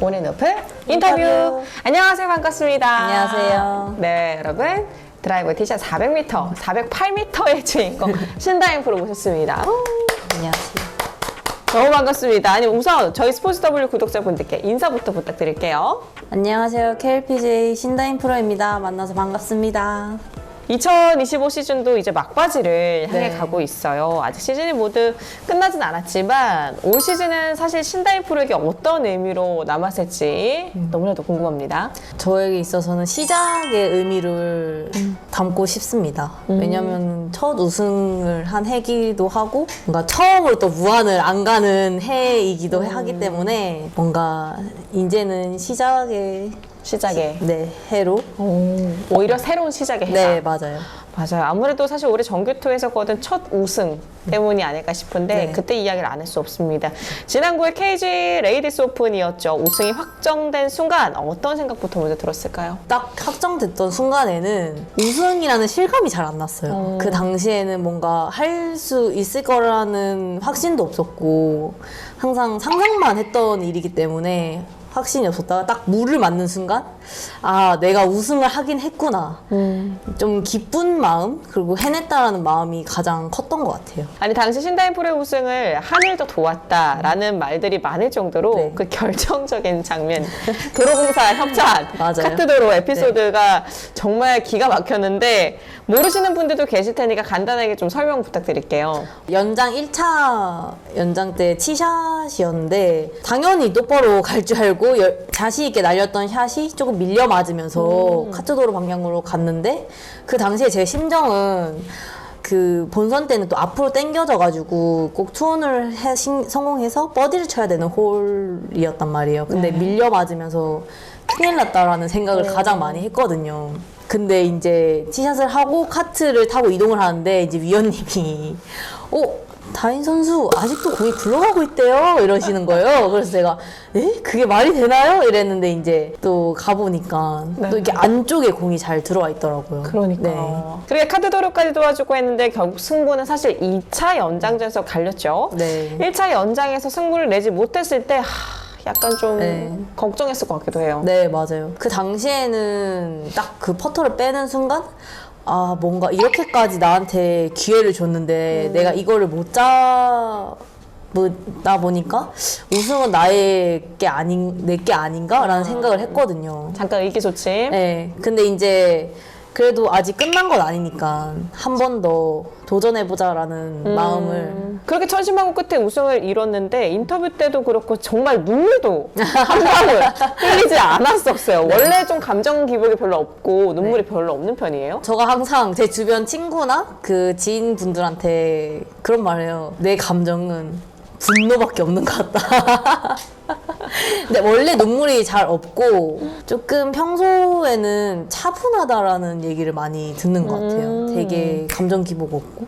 오늘 높은 인터뷰. 안녕하세요. 반갑습니다. 안녕하세요. 네, 여러분. 드라이버 티샷 400m, 408m의 주인공 신다인 프로 모셨습니다. 안녕하세요. 너무 반갑습니다. 아니, 우선 저희 스포츠 W 구독자분들께 인사부터 부탁드릴게요. 안녕하세요. KLPJ 신다인 프로입니다. 만나서 반갑습니다. 2025 시즌도 이제 막바지를 향해 네. 가고 있어요. 아직 시즌이 모두 끝나진 않았지만 올 시즌은 사실 신다인 프로에게 어떤 의미로 남았을지 너무나도 궁금합니다. 저에게 있어서는 시작의 의미를 담고 싶습니다. 왜냐면 첫 우승을 한 해기도 하고 뭔가 처음으로 또 무한을 안 가는 해이기도 하기 때문에 뭔가 이제는 시작의 네, 해로 오히려 새로운 시작의 해다. 네, 맞아요. 맞아요. 아무래도 사실 올해 정규토에서 거둔 첫 우승 때문이 아닐까 싶은데 네. 그때 이야기를 안 할 수 없습니다. 지난 9월 KG 레이디스 오픈이었죠. 우승이 확정된 순간 어떤 생각부터 먼저 들었을까요? 딱 확정됐던 순간에는 우승이라는 실감이 잘 안 났어요. 그 당시에는 뭔가 할 수 있을 거라는 확신도 없었고 항상 상상만 했던 일이기 때문에 확신이 없었다가 딱 물을 맞는 순간 아, 내가 우승을 하긴 했구나. 좀 기쁜 마음 그리고 해냈다라는 마음이 가장 컸던 것 같아요. 아니 당시 신다인 프로의 우승을 하늘도 도왔다라는 말들이 많을 정도로 네. 그 결정적인 장면 도로공사 협찬 맞아요. 카트도로 에피소드가 정말 기가 막혔는데 모르시는 분들도 계실 테니까 간단하게 좀 설명 부탁드릴게요. 연장 1차 연장 때 티샷이었는데 당연히 똑바로 갈 줄 알고 자신 있게 날렸던 샷이 조금 밀려 맞으면서 카트도로 방향으로 갔는데 그 당시에 제 심정은 그 본선 때는 또 앞으로 당겨져가지고 꼭 투혼을 성공해서 버디를 쳐야 되는 홀이었단 말이에요. 근데 밀려 맞으면서 큰일 났다라는 생각을 가장 많이 했거든요. 근데 이제 티샷을 하고 카트를 타고 이동을 하는데 이제 위원님이 다인 선수 아직도 공이 굴러가고 있대요 이러시는 거예요. 그래서 제가 그게 말이 되나요? 이랬는데 이제 또 가보니까 또 이렇게 안쪽에 공이 잘 들어와 있더라고요. 그러니까요. 그렇게 카트도로까지 도와주고 했는데 결국 승부는 사실 2차 연장전에서 갈렸죠. 네. 1차 연장에서 승부를 내지 못했을 때 약간 좀 걱정했을 것 같기도 해요. 네, 맞아요. 그 당시에는 딱 그 퍼터를 빼는 순간 아, 뭔가 이렇게까지 나한테 기회를 줬는데 내가 이거를 못 잡다 보니까 우승은 내 게 아닌가라는 생각을 했거든요. 잠깐 의기소침. 네. 근데 이제 그래도 아직 끝난 건 아니니까 한 번 더 도전해보자라는 마음을. 그렇게 천신만고 끝에 우승을 이뤘는데 인터뷰 때도 그렇고 정말 눈물도 한 방울 흘리지 않았었어요. 원래 좀 감정 기복이 별로 없고 눈물이 별로 없는 편이에요? 제가 항상 제 주변 친구나 그 지인분들한테 그런 말을 해요. 내 감정은 분노밖에 없는 것 같다. 근데 원래 눈물이 잘 없고 조금 평소에는 차분하다라는 얘기를 많이 듣는 것 같아요. 되게 감정 기복 없고.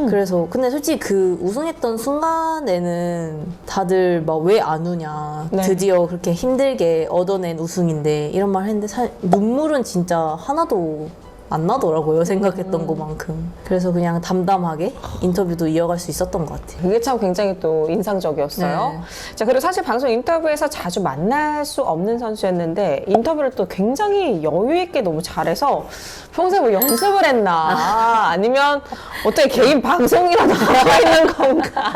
그래서 근데 솔직히 그 우승했던 순간에는 다들 막 왜 안 우냐. 네. 드디어 그렇게 힘들게 얻어낸 우승인데 이런 말 했는데 눈물은 진짜 하나도 안 나더라고요. 생각했던 것만큼. 그래서 그냥 담담하게 인터뷰도 이어갈 수 있었던 것 같아요. 그게 참 굉장히 또 인상적이었어요. 네. 자, 그리고 사실 방송 인터뷰에서 자주 만날 수 없는 선수였는데 인터뷰를 또 굉장히 여유 있게 너무 잘해서 평소에 뭐 연습을 했나 아니면 어떻게 개인 방송이라도 하고 있는 건가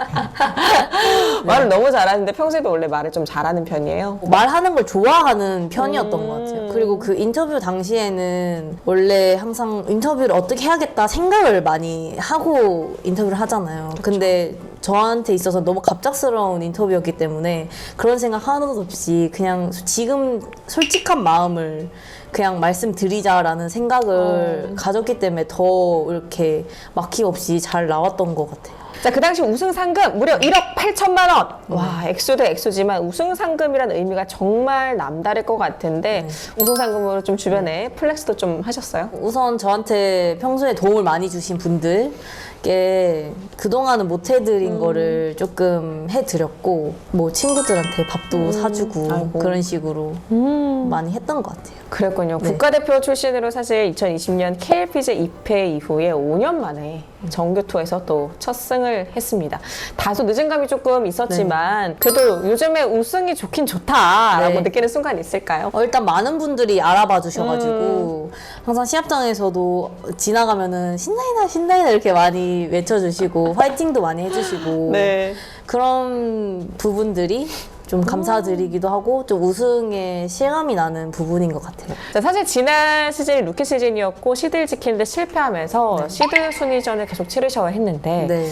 말을 너무 잘하는데 평소에도 원래 말을 좀 잘하는 편이에요. 말하는 걸 좋아하는 편이었던 것 같아요. 그리고 그 인터뷰 당시에는 원래 항상 인터뷰를 어떻게 해야겠다 생각을 많이 하고 인터뷰를 하잖아요. 근데 저한테 있어서 너무 갑작스러운 인터뷰였기 때문에 그런 생각 하나도 없이 그냥 지금 솔직한 마음을 그냥 말씀드리자라는 생각을 가졌기 때문에 더 이렇게 막힘없이 잘 나왔던 것 같아요. 자, 그 당시 우승 상금 무려 1억 8천만 원. 와, 액수 대 액수지만 우승 상금이라는 의미가 정말 남다를 것 같은데 우승 상금으로 좀 주변에 플렉스도 좀 하셨어요? 우선 저한테 평소에 도움을 많이 주신 분들께 그동안은 못 해드린 거를 조금 해드렸고 뭐 친구들한테 밥도 사주고 아이고. 그런 식으로 많이 했던 것 같아요. 그랬군요. 국가대표 출신으로 사실 2020년 KLPJ 입회 이후에 5년 만에 정규 투어에서 또 첫 승을 했습니다. 다소 늦은 감이 조금 있었지만 그래도 요즘에 우승이 좋긴 좋다라고 네. 느끼는 순간이 있을까요? 일단 많은 분들이 알아봐 주셔가지고 항상 시합장에서도 지나가면은 신나이나 신나이나 이렇게 많이 외쳐주시고 화이팅도 많이 해주시고 네. 그런 부분들이 좀 감사드리기도 하고 좀 우승에 실감이 나는 부분인 것 같아요. 자, 사실 지난 시즌이 루키 시즌이었고 시드를 지키는데 실패하면서 시드 순위전을 계속 치르셔야 했는데 네.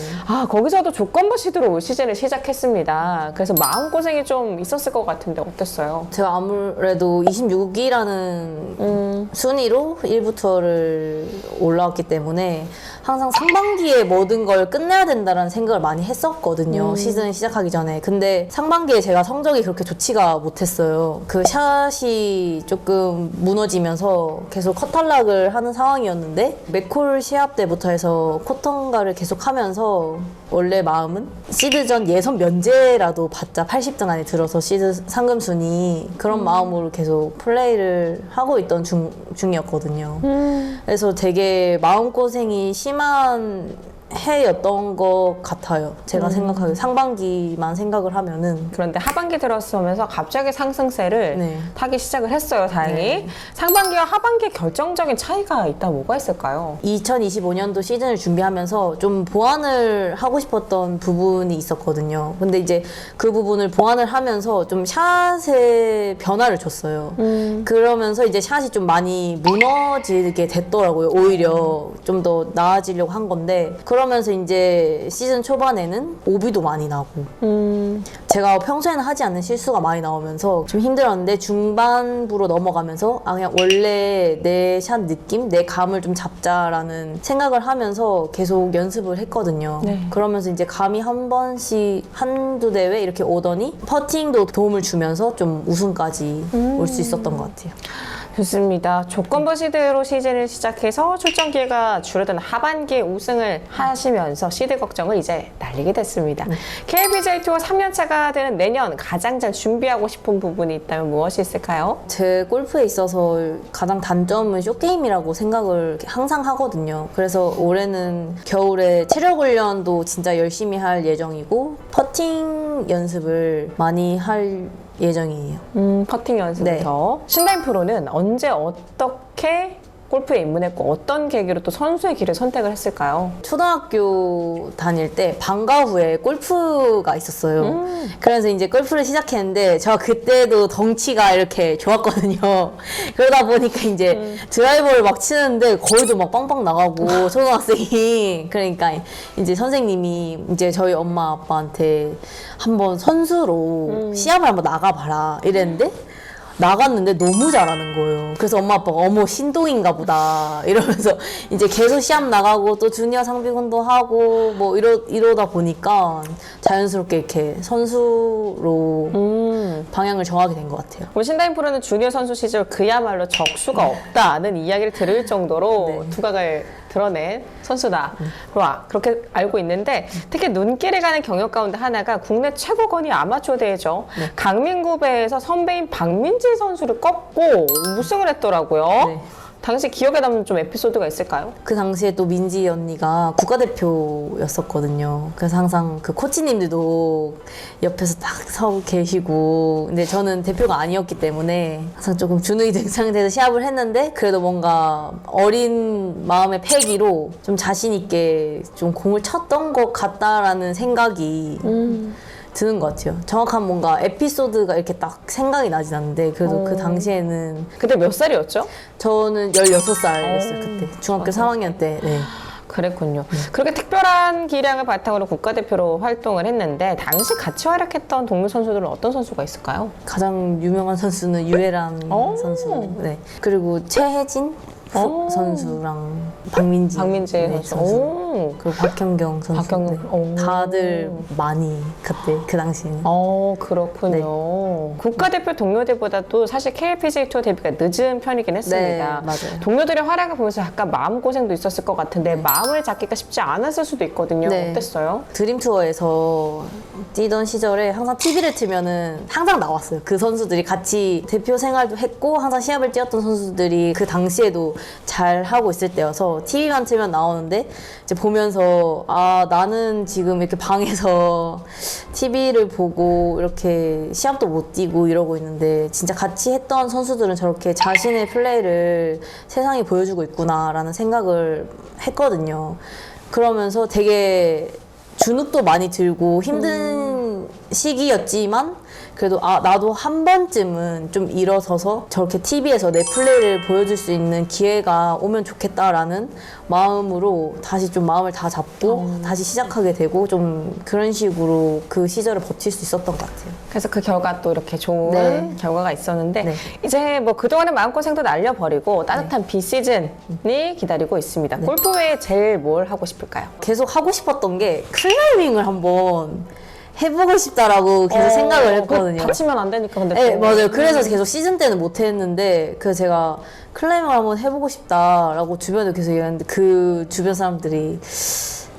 거기서도 조건부 시드로 올 시즌을 시작했습니다. 그래서 마음고생이 좀 있었을 것 같은데 어땠어요? 제가 아무래도 26위라는 순위로 1부 투어를 올라왔기 때문에 항상 상반기에 모든 걸 끝내야 된다는 생각을 많이 했었거든요. 시즌 시작하기 전에. 근데 상반기에 제가 성적이 그렇게 좋지가 못했어요. 그 샷이 조금 무너지면서 계속 컷탈락을 하는 상황이었는데 맥콜 시합 때부터 해서 쿼터인가를 계속 하면서 원래 마음은 시드전 예선 면제라도 받자 80등 안에 들어서 시드 상금 순위 그런 마음으로 계속 플레이를 하고 있던 중이었거든요. 그래서 되게 마음고생이 심한 해였던 것 같아요. 제가 생각하기에 상반기만 생각을 하면은. 그런데 하반기 들어서면서 갑자기 상승세를 네. 타기 시작을 했어요, 다행히. 상반기와 하반기 결정적인 차이가 있다 뭐가 있을까요? 2025년도 시즌을 준비하면서 좀 보완을 하고 싶었던 부분이 있었거든요. 근데 이제 그 부분을 보완을 하면서 좀 샷에 변화를 줬어요. 그러면서 이제 샷이 좀 많이 무너지게 됐더라고요. 오히려 좀 더 나아지려고 한 건데 그러면서 이제 시즌 초반에는 오비도 많이 나고 제가 평소에는 하지 않는 실수가 많이 나오면서 좀 힘들었는데 중반부로 넘어가면서 그냥 원래 내 샷 느낌, 내 감을 좀 잡자라는 생각을 하면서 계속 연습을 했거든요. 네. 그러면서 이제 감이 한 번씩 한두 대회 이렇게 오더니 퍼팅도 도움을 주면서 좀 우승까지 올 수 있었던 것 같아요. 좋습니다. 조건부 시드로 시즌을 시작해서 출전 기회가 줄어든 하반기에 우승을 하시면서 시드 걱정을 이제 날리게 됐습니다. KLPGA 투어 3년차가 되는 내년 가장 잘 준비하고 싶은 부분이 있다면 무엇이 있을까요? 제 골프에 있어서 가장 단점은 쇼게임이라고 생각을 항상 하거든요. 그래서 올해는 겨울에 체력 훈련도 진짜 열심히 할 예정이고 퍼팅 연습을 많이 할 예정이에요. 퍼팅 연습부터. 신다인 프로는 언제 어떻게 골프에 입문했고 어떤 계기로 또 선수의 길을 선택을 했을까요? 초등학교 다닐 때 방과 후에 골프가 있었어요. 그래서 이제 골프를 시작했는데 저 그때도 덩치가 이렇게 좋았거든요. 그러다 보니까 이제 드라이버를 막 치는데 거리도 막 빵빵 나가고 초등학생이 그러니까 이제 선생님이 이제 저희 엄마 아빠한테 한번 선수로 시합을 한번 나가봐라 이랬는데 나갔는데 너무 잘하는 거예요. 그래서 엄마 아빠가 어머 신동인가 보다 이러면서 이제 계속 시합 나가고 또 주니어 상비군도 하고 뭐 이러다 보니까 자연스럽게 이렇게 선수로 방향을 정하게 된 것 같아요. 우리 신다인 프로는 주니어 선수 시절 그야말로 적수가 없다는 이야기를 들을 정도로 네. 두각을 드러낸 선수다. 그렇게 알고 있는데 특히 눈길에 가는 경력 가운데 하나가 국내 최고 권위 아마추어 대회죠. 강민구배에서 선배인 박민지 선수를 꺾고 우승을 했더라고요. 네. 당시 기억에 남는 좀 에피소드가 있을까요? 그 당시에 또 민지 언니가 국가대표였었거든요. 그래서 항상 그 코치님들도 옆에서 딱 서 계시고, 근데 저는 대표가 아니었기 때문에 항상 조금 주눅이 등장돼서 시합을 했는데, 그래도 뭔가 어린 마음의 패기로 좀 자신있게 좀 공을 쳤던 것 같다라는 생각이 드는 것 같아요. 정확한 뭔가 에피소드가 이렇게 딱 생각이 나진 않는데, 그래도 그 당시에는 그때 몇 살이었죠? 저는 16살이었어요, 그때. 중학교 3학년 때. 네. 그랬군요. 그렇게 특별한 기량을 바탕으로 국가대표로 활동을 했는데 당시 같이 활약했던 동료 선수들은 어떤 선수가 있을까요? 가장 유명한 선수는 유해란 오. 선수. 네. 그리고 최혜진 오. 선수랑 박민지. 박민지 네, 선수. 오. 그리고 박현경 선수. 박현경. 오. 다들 많이 그때 그 당시에는. 그렇군요. 국가대표 동료들보다도 사실 KLPGA 투어 데뷔가 늦은 편이긴 했습니다. 네, 맞아요. 동료들의 활약을 보면서 약간 마음고생도 있었을 것 같은데 마음을 잡기가 쉽지 않았을 수도 있거든요. 네. 어땠어요? 드림 투어에서 뛰던 시절에 항상 TV를 틀면은 항상 나왔어요. 그 선수들이 같이 대표 생활도 했고 항상 시합을 뛰었던 선수들이 그 당시에도 잘 하고 있을 때여서 TV만 틀면 나오는데 이제 보면서 아 나는 지금 이렇게 방에서 TV를 보고 이렇게 시합도 못 뛰고 이러고 있는데 진짜 같이 했던 선수들은 저렇게 자신의 플레이를 세상에 보여주고 있구나라는 생각을 했거든요. 그러면서 되게 주눅도 많이 들고 힘든 시기였지만 그래도 아 나도 한 번쯤은 좀 일어서서 저렇게 TV에서 내 플레이를 보여줄 수 있는 기회가 오면 좋겠다라는 마음으로 다시 좀 마음을 다 잡고 다시 시작하게 되고 좀 그런 식으로 그 시절을 버틸 수 있었던 것 같아요. 그래서 그 결과 또 이렇게 좋은 네. 결과가 있었는데 네. 이제 뭐 그동안의 마음고생도 날려버리고 따뜻한 비시즌이 기다리고 있습니다. 골프 외에 제일 뭘 하고 싶을까요? 계속 하고 싶었던 게 클라이밍을 한번 해보고 싶다라고 계속 생각을 했거든요. 다치면 안 되니까 근데 네, 또. 맞아요. 그래서 계속 시즌 때는 못 했는데, 그래서 제가 클라이밍을 한번 해보고 싶다라고 주변에 계속 얘기했는데, 그 주변 사람들이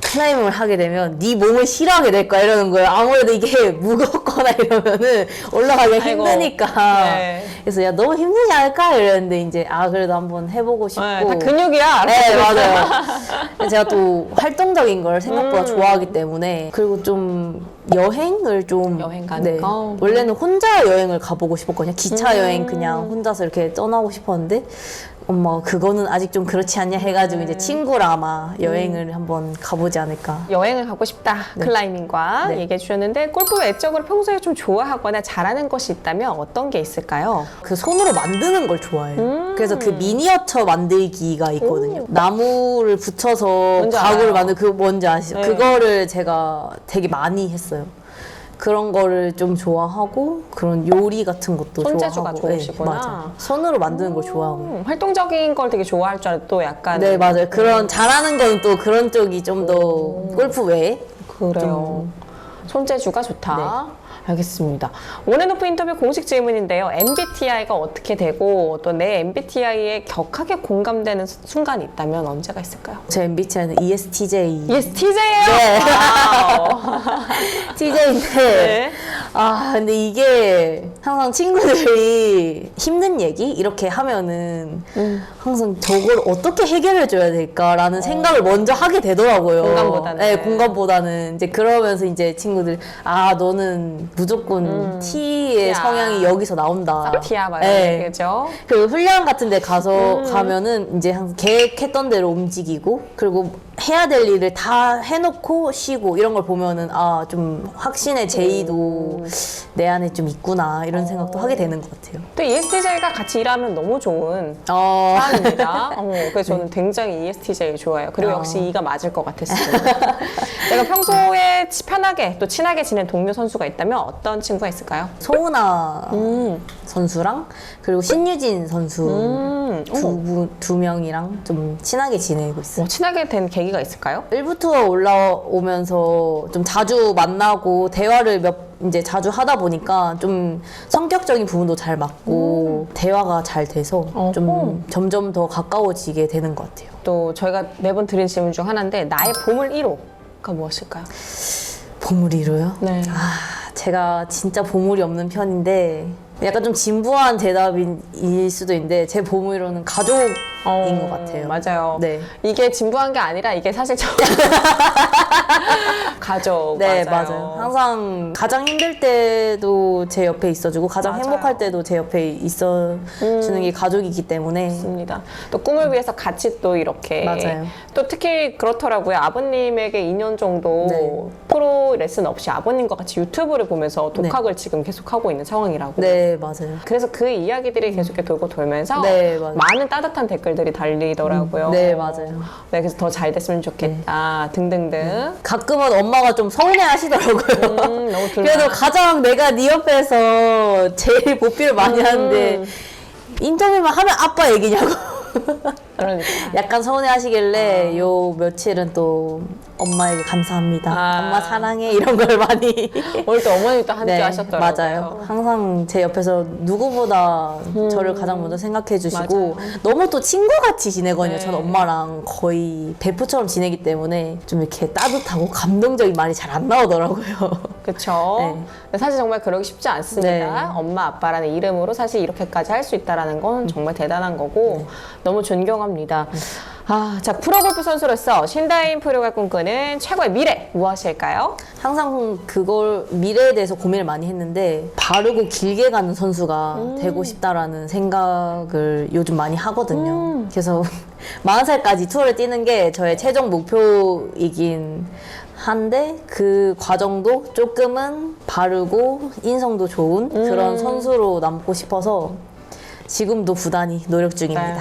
클라이밍을 하게 되면 네 몸을 싫어하게 될 거야 이러는 거예요. 아무래도 이게 무겁거나 이러면은 올라가기가 아이고. 힘드니까. 네. 그래서 야, 너무 힘들지 않을까? 이랬는데, 이제, 아, 그래도 한번 해보고 싶고. 네, 다 근육이야. 네, 맞아요. 근데 제가 또 활동적인 걸 생각보다 좋아하기 때문에 그리고 좀 여행을 좀 여행 가는 거? 원래는 혼자 여행을 가보고 싶었거든요. 기차 여행 그냥 혼자서 이렇게 떠나고 싶었는데 엄마가 그거는 아직 좀 그렇지 않냐 해가지고 이제 친구랑 아마 여행을 한번 가보지 않을까. 여행을 가고 싶다. 클라이밍과 네. 얘기해 주셨는데 골프 외적으로 평소에 좀 좋아하거나 잘하는 것이 있다면 어떤 게 있을까요? 그 손으로 만드는 걸 좋아해요. 그래서 그 미니어처 만들기가 있거든요. 나무를 붙여서 뭔지 가구를 알아요. 만들 그 뭔지 아시죠? 네. 그거를 제가 되게 많이 했어요. 그런 거를 좀 좋아하고 그런 요리 같은 것도 손재주가 좋아하고. 좋으시구나. 네, 맞아. 손으로 만드는 걸 좋아하고. 활동적인 걸 되게 좋아할 줄 알았는데 또 약간 네, 맞아요. 그런 잘하는 건 또 그런 쪽이 좀 더 골프 외에 그래요. 손재주가 좋다. 알겠습니다. 온앤오프 인터뷰 공식 질문인데요. MBTI가 어떻게 되고 또 내 MBTI에 격하게 공감되는 순간이 있다면 언제가 있을까요? 제 MBTI는 ESTJ. ESTJ예요. 네. 와우. TJ인데 네. 아 근데 이게 항상 친구들이 힘든 얘기 이렇게 하면은 항상 저걸 어떻게 해결해 줘야 될까라는 생각을 먼저 하게 되더라고요. 공감보다는. 네, 공감보다는 이제 그러면서 이제 친구들 아 너는 무조건 T의 T야. 성향이 여기서 나온다. 싹티야 막 네. 이런 거죠. 그 훈련 같은 데 가면은 이제 항상 계획했던 대로 움직이고 그리고 해야 될 일을 다 해놓고 쉬고 이런 걸 보면은 아 좀 확신의 제의도 내 안에 좀 있구나 이런 생각도 하게 되는 것 같아요. 또 ESTJ가 같이 일하면 너무 좋은 어, 사람입니다. 그래서 저는 굉장히 ESTJ 좋아해요. 그리고 역시 E가 맞을 것 같았어요. 내가 평소에 편하게 또 친하게 지낸 동료 선수가 있다면 어떤 친구가 있을까요? 소은아 선수랑 그리고 신유진 선수 두 명이랑 좀 친하게 지내고 있어요. 친하게 된 계기가 있을까요? 일부 투어 올라오면서 좀 자주 만나고 대화를 이제 자주 하다 보니까 좀 성격적인 부분도 잘 맞고 대화가 잘 돼서 좀 점점 더 가까워지게 되는 것 같아요. 또 저희가 매번 드린 질문 중 하나인데 나의 보물 1호가 무엇일까요? 보물이로요? 네. 아, 제가 진짜 보물이 없는 편인데 약간 좀 진부한 대답일 수도 있는데 제 보물로는 가족인 것 같아요. 맞아요. 네. 이게 진부한 게 아니라 이게 사실 가족. 네, 맞아요. 항상 가장 힘들 때도 제 옆에 있어주고 가장 맞아요. 행복할 때도 제 옆에 있어주는 게 가족이기 때문에 맞습니다. 또 꿈을 위해서 같이 또 이렇게 맞아요. 또 특히 그렇더라고요. 아버님에게 2년 정도 네. 프로 레슨 없이 아버님과 같이 유튜브를 보면서 독학을 지금 계속 하고 있는 상황이라고. 네, 맞아요. 그래서 그 이야기들이 계속 이렇게 돌고 돌면서 네, 맞아요. 많은 따뜻한 댓글들이 달리더라고요. 네, 맞아요. 네, 그래서 더 잘 됐으면 좋겠다 등등등. 가끔은 엄마가 좀 서운해 하시더라고요. 너무 그래도 가장 내가 네 옆에서 제일 보필을 많이 하는데 인터뷰만 하면 아빠 얘기냐고. 그러니까. 약간 서운해 하시길래 요 며칠은 또 엄마에게 감사합니다. 엄마 사랑해 이런 걸 많이 오늘 또 어머님도 함께 네, 하셨더라고요. 맞아요. 항상 제 옆에서 누구보다 저를 가장 먼저 생각해 주시고 너무 또 친구같이 지내거든요. 네. 저는 엄마랑 거의 베프처럼 지내기 때문에 좀 이렇게 따뜻하고 감동적인 말이 잘 안 나오더라고요. 그쵸. 네. 근데 사실 정말 그러기 쉽지 않습니다. 네. 엄마, 아빠라는 이름으로 사실 이렇게까지 할 수 있다는 건 정말 대단한 거고 너무 존경합니다. 아, 자, 프로골프 선수로서 신다인 프로가 꿈꾸는 최고의 미래 무엇일까요? 항상 그걸 미래에 대해서 고민을 많이 했는데 바르고 길게 가는 선수가 되고 싶다라는 생각을 요즘 많이 하거든요. 그래서 40살까지 투어를 뛰는 게 저의 최종 목표이긴 한데 그 과정도 조금은 바르고 인성도 좋은 그런 선수로 남고 싶어서 지금도 부단히 노력 중입니다. 네.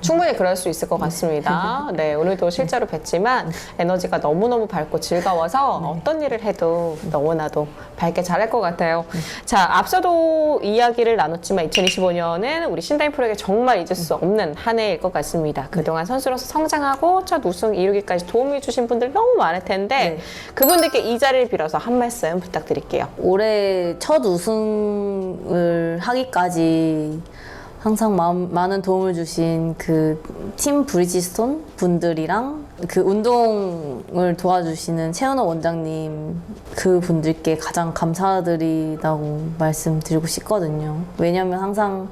충분히 그럴 수 있을 것 같습니다. 네, 오늘도 실제로 뵀지만 에너지가 너무너무 밝고 즐거워서 어떤 일을 해도 너무나도 밝게 잘할 것 같아요. 자, 앞서도 이야기를 나눴지만 2025년은 우리 신다인 프로에게 정말 잊을 수 없는 한 해일 것 같습니다. 그동안 선수로서 성장하고 첫 우승 이루기까지 도움을 주신 분들 너무 많을 텐데 그분들께 이 자리를 빌어서 한 말씀 부탁드릴게요. 올해 첫 우승을 하기까지 항상 많은 도움을 주신 그 팀 브리지스톤 분들이랑 그 운동을 도와주시는 최은호 원장님 그 분들께 가장 감사드리다고 말씀드리고 싶거든요. 왜냐면 항상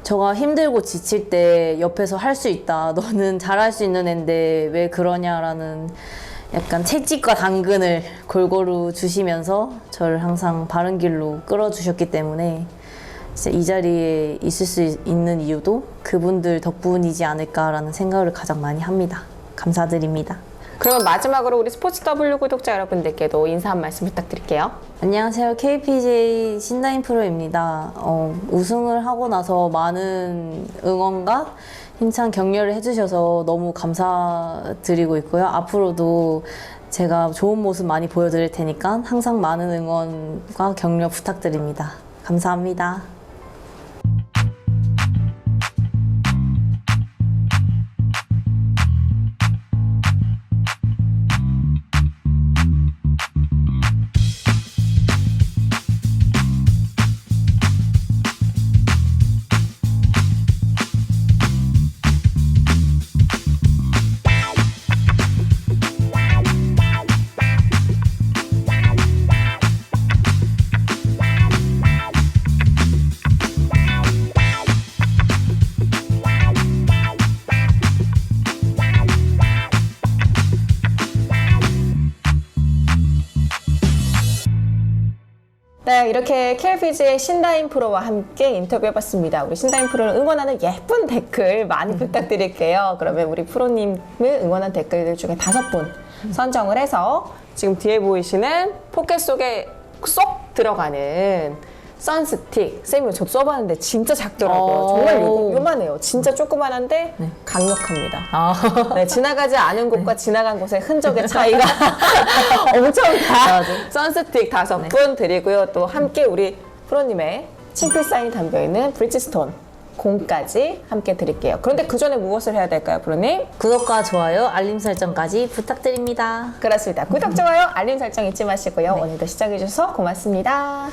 저가 힘들고 지칠 때 옆에서 할 수 있다. 너는 잘할 수 있는 앤데 왜 그러냐라는 약간 채찍과 당근을 골고루 주시면서 저를 항상 바른 길로 끌어주셨기 때문에 진짜 이 자리에 있을 수 있는 이유도 그분들 덕분이지 않을까라는 생각을 가장 많이 합니다. 감사드립니다. 그러면 마지막으로 우리 스포츠 W 구독자 여러분들께도 인사 한 말씀 부탁드릴게요. 안녕하세요. KPJ 신다인 프로입니다. 우승을 하고 나서 많은 응원과 힘찬 격려를 해주셔서 너무 감사드리고 있고요. 앞으로도 제가 좋은 모습 많이 보여드릴 테니까 항상 많은 응원과 격려 부탁드립니다. 감사합니다. 네, 이렇게 KLPG의 신다인 프로와 함께 인터뷰해봤습니다. 우리 신다인 프로를 응원하는 예쁜 댓글 많이 부탁드릴게요. 그러면 우리 프로님을 응원한 댓글들 중에 5분 선정을 해서 지금 뒤에 보이시는 포켓 속에 쏙 들어가는 선스틱. 쌤이 저 써봤는데 진짜 작더라고요. 정말 요만해요. 진짜 조그만한데 강력합니다. 네, 지나가지 않은 곳과 지나간 곳의 흔적의 차이가 엄청나. 선스틱 5분 드리고요. 또 함께 우리 프로님의 친필 사인이 담겨있는 브리지스톤 공까지 함께 드릴게요. 그런데 그 전에 무엇을 해야 될까요, 프로님? 구독과 좋아요, 알림 설정까지 부탁드립니다. 그렇습니다. 구독, 좋아요, 알림 설정 잊지 마시고요. 오늘도 시청해주셔서 고맙습니다.